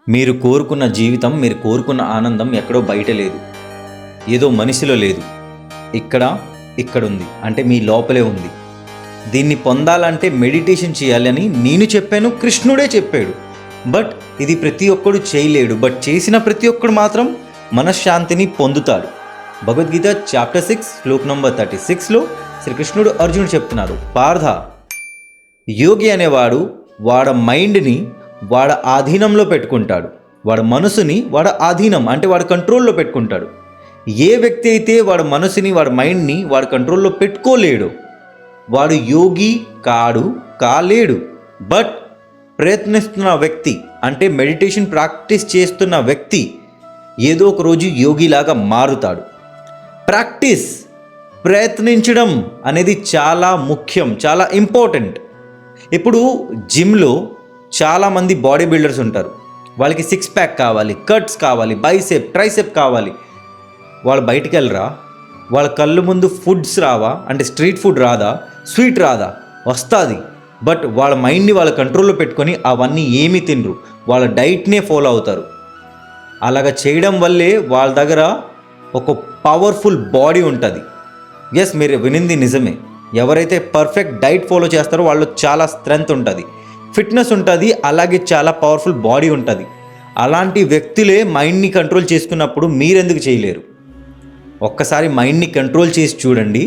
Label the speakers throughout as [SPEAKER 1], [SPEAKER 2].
[SPEAKER 1] మీరు కోరుకున్న జీవితం, మీరు కోరుకున్న ఆనందం ఎక్కడో బయట లేదు, ఏదో మనిషిలో లేదు, ఇక్కడుంది. అంటే మీ లోపలే ఉంది. దీన్ని పొందాలంటే మెడిటేషన్ చేయాలని నేను చెప్పాను, కృష్ణుడే చెప్పాడు. బట్ ఇది ప్రతి ఒక్కడు చేయలేడు. బట్ చేసిన ప్రతి ఒక్కడు మాత్రం మనశ్శాంతిని పొందుతాడు. భగవద్గీత చాప్టర్ 6 శ్లోక్ నంబర్ 36లో శ్రీకృష్ణుడు అర్జునుడు చెప్తున్నారు, పార్థ, యోగి అనేవాడు వాడి మైండ్ని వాడి ఆధీనంలో పెట్టుకుంటాడు. వాడి మనసుని వాడి ఆధీనం అంటే వాడి కంట్రోల్లో పెట్టుకుంటాడు. ఏ వ్యక్తి అయితే వాడి మనసుని వాడి మైండ్ని వాడి కంట్రోల్లో పెట్టుకోలేడు వాడు యోగి కాలేడు. బట్ ప్రయత్నిస్తున్న వ్యక్తి అంటే మెడిటేషన్ ప్రాక్టీస్ చేస్తున్న వ్యక్తి ఏదో ఒక రోజు యోగిలాగా మారుతాడు. ప్రయత్నించడం అనేది చాలా ముఖ్యం, చాలా ఇంపార్టెంట్. ఇప్పుడు జిమ్లో చాలామంది బాడీ బిల్డర్స్ ఉంటారు. వాళ్ళకి 6 ప్యాక్ కావాలి, కట్స్ కావాలి, బైసెప్ ట్రైసెప్ కావాలి. వాళ్ళు బయటికి వెళ్ళరా? వాళ్ళ కళ్ళు ముందు ఫుడ్స్ రావా? అంటే స్ట్రీట్ ఫుడ్ రాదా? స్వీట్ రాదా? వస్తుంది. బట్ వాళ్ళ మైండ్ని వాళ్ళ కంట్రోల్లో పెట్టుకొని అవన్నీ ఏమీ తినరు, వాళ్ళ డైట్నే ఫాలో అవుతారు. అలాగా చేయడం వల్లే వాళ్ళ దగ్గర ఒక పవర్ఫుల్ బాడీ ఉంటుంది. ఎస్, మీరు వినింది నిజమే. ఎవరైతే పర్ఫెక్ట్ డైట్ ఫాలో చేస్తారో వాళ్ళు చాలా స్ట్రెంగ్త్ ఉంటుంది, ఫిట్నెస్ ఉంటుంది, అలాగే చాలా పవర్ఫుల్ బాడీ ఉంటుంది. అలాంటి వ్యక్తులే మైండ్ని కంట్రోల్ చేసుకున్నప్పుడు మీరెందుకు చేయలేరు? ఒక్కసారి మైండ్ని కంట్రోల్ చేసి చూడండి,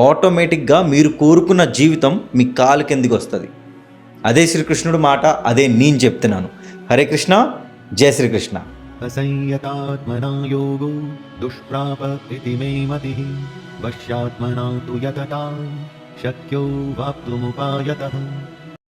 [SPEAKER 1] ఆటోమేటిక్గా మీరు కోరుకున్న జీవితం మీ కాలు కిందికి వస్తుంది. అదే శ్రీకృష్ణుడు మాట, అదే నేను చెప్తున్నాను. హరే కృష్ణ, జయ శ్రీకృష్ణ.
[SPEAKER 2] असंयतात्मना योगो दुष्प्राप इति मे मतिः वश्यात्मना तु यतता शक्यो वाप्तुमुपायतः.